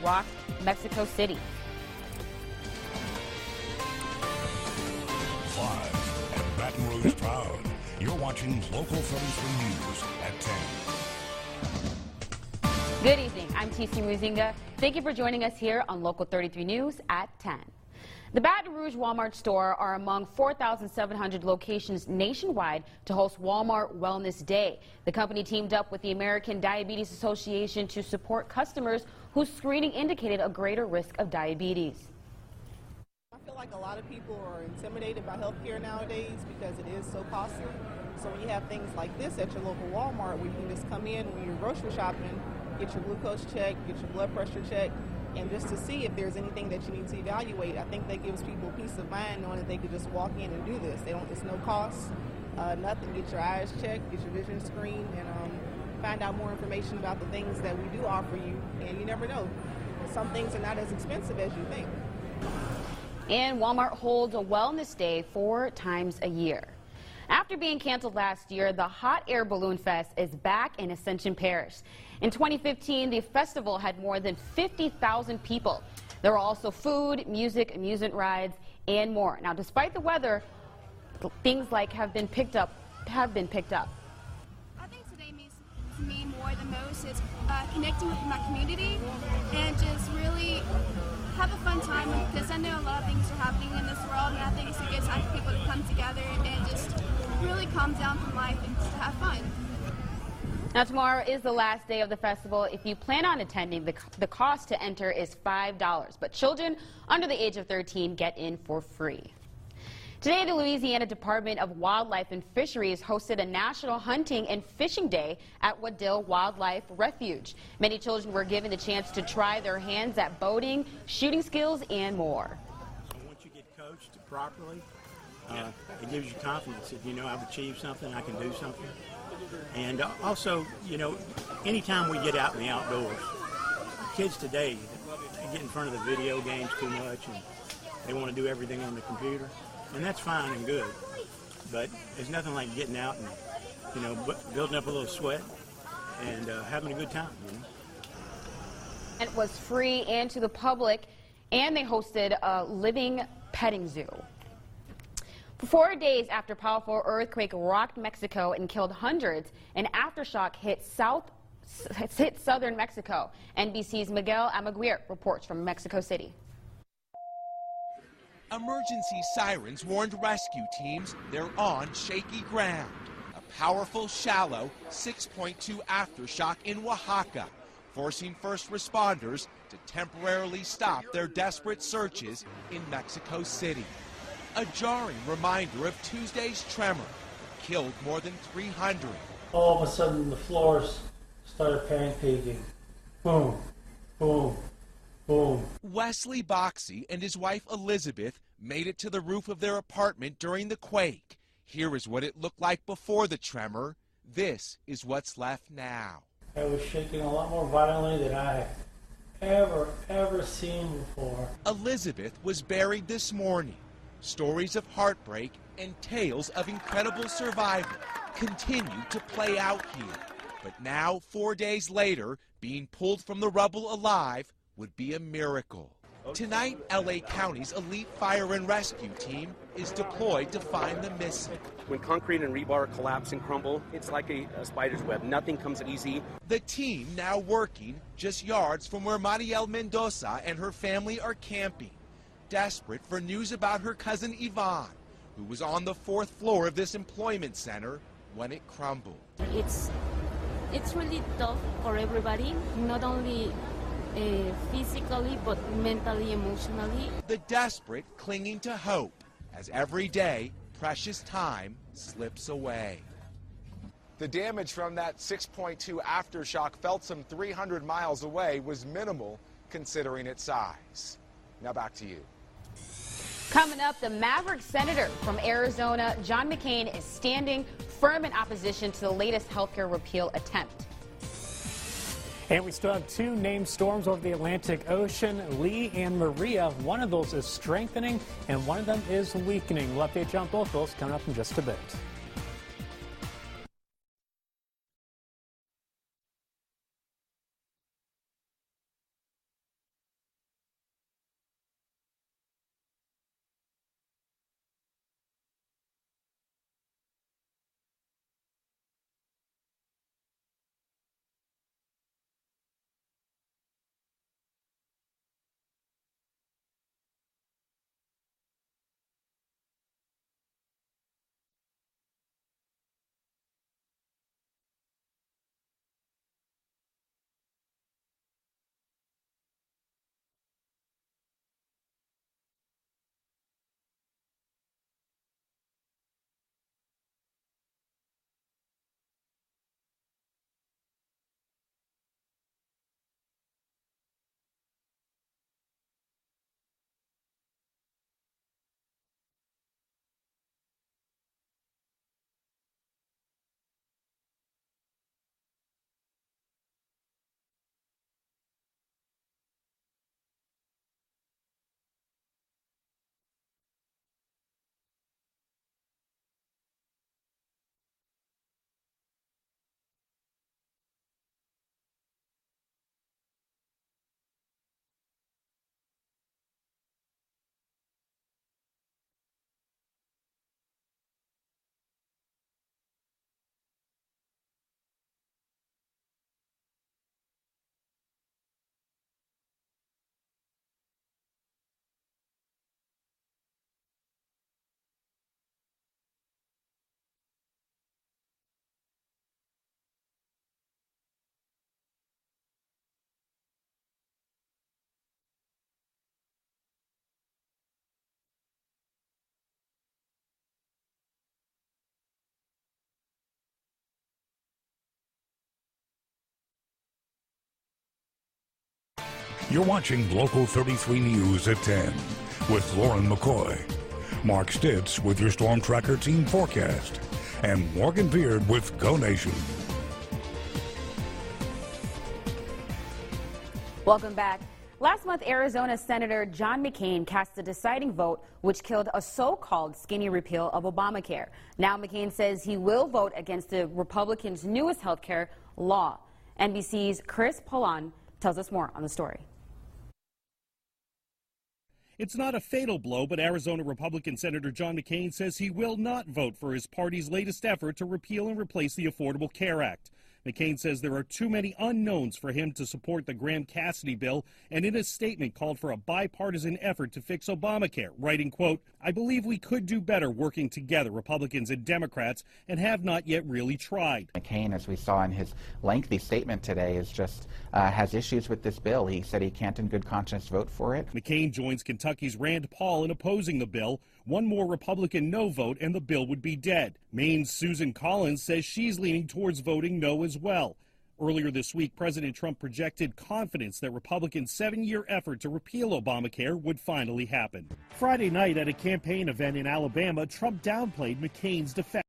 rocked Mexico City. Live at Baton Rouge Proud, you're watching Local 33 News at 10. Good evening. I'm Tisia Muzinga. Thank you for joining us here on Local 33 News at 10. The Baton Rouge Walmart store are among 4,700 locations nationwide to host Walmart Wellness Day. The company teamed up with the American Diabetes Association to support customers whose screening indicated a greater risk of diabetes. I feel like a lot of people are intimidated by healthcare nowadays because it is so costly. So when you have things like this at your local Walmart where you can just come in when you're grocery shopping, get your glucose checked, get your blood pressure checked, and just to see if there's anything that you need to evaluate, I think that gives people peace of mind knowing that they could just walk in and do this. It's no cost, nothing. Get your eyes checked, get your vision screened, and find out more information about the things that we do offer you. And you never know, some things are not as expensive as you think. And Walmart holds a Wellness Day 4 times a year. After being canceled last year, the Hot Air Balloon Fest is back in Ascension Parish. In 2015, the festival had more than 50,000 people. There were also food, music, amusement rides, and more. Now, despite the weather, things like have been picked up. I think today means to me more than most is connecting with my community and just really have a fun time, because I know a lot of things are happening in this world, and I think it's a good time for people to come together and just really calm down from life and just have fun. Now, tomorrow is the last day of the festival. If you plan on attending, the cost to enter is $5, but children under the age of 13 get in for free. Today, the Louisiana Department of Wildlife and Fisheries hosted a National Hunting and Fishing Day at Waddell Wildlife Refuge. Many children were given the chance to try their hands at boating, shooting skills, and more. So once you get coached properly, it gives you confidence that, you know, I've achieved something, I can do something. And also, you know, anytime we get out in the outdoors, kids today, they get in front of the video games too much and they want to do everything on the computer. And that's fine and good, but there's nothing like getting out and, you know, building up a little sweat and having a good time, you know. It was free and to the public, and they hosted a living petting zoo. For 4 days after a powerful earthquake rocked Mexico and killed hundreds, an aftershock hit southern Mexico. NBC's Miguel Amaguir reports from Mexico City. Emergency sirens warned rescue teams they're on shaky ground. A powerful, shallow 6.2 aftershock in Oaxaca, forcing first responders to temporarily stop their desperate searches in Mexico City. A jarring reminder of Tuesday's tremor that killed more than 300. All of a sudden, the floors started pancaking. Boom, boom, boom. Wesley Boxey and his wife Elizabeth made it to the roof of their apartment during the quake. Here is what it looked like before the tremor. This is what's left now. I was shaking a lot more violently than I have ever seen before. Elizabeth was buried this morning. Stories of heartbreak and tales of incredible survival continue to play out here. But now, 4 days later, being pulled from the rubble alive would be a miracle. Tonight, LA County's elite fire and rescue team is deployed to find the missing. When concrete and rebar collapse and crumble, it's like a spider's web. Nothing comes easy. The team now working just yards from where Mariel Mendoza and her family are camping, desperate for news about her cousin Yvonne, who was on the 4th floor of this employment center when it crumbled. It's really tough for everybody, not only physically, but mentally, emotionally. The desperate clinging to hope as every day, precious time slips away. The damage from that 6.2 aftershock felt some 300 miles away was minimal considering its size. Now back to you. Coming up, the Maverick Senator from Arizona, John McCain, is standing firm in opposition to the latest healthcare repeal attempt. And we still have 2 named storms over the Atlantic Ocean, Lee and Maria. One of those is strengthening and one of them is weakening. We'll update you on both those coming up in just a bit. You're watching Local 33 News at 10 with Lauren McCoy, Mark Stitz with your Storm Tracker team forecast, and Morgan Beard with Go Nation. Welcome back. Last month, Arizona Senator John McCain cast a deciding vote which killed a so-called skinny repeal of Obamacare. Now McCain says he will vote against the Republicans' newest health care law. NBC's Chris Polan tells us more on the story. It's not a fatal blow, but Arizona Republican Senator John McCain says he will not vote for his party's latest effort to repeal and replace the Affordable Care Act. McCain says there are too many unknowns for him to support the Graham-Cassidy bill, and in his statement called for a bipartisan effort to fix Obamacare, writing, quote, "I believe we could do better working together, Republicans and Democrats, and have not yet really tried." McCain, as we saw in his lengthy statement today, is just has issues with this bill. He said he can't in good conscience vote for it. McCain joins Kentucky's Rand Paul in opposing the bill. One more Republican no vote and the bill would be dead. Maine's Susan Collins says she's leaning towards voting no as well. Earlier this week, President Trump projected confidence that Republicans' 7-year effort to repeal Obamacare would finally happen. Friday night at a campaign event in Alabama, Trump downplayed McCain's defense.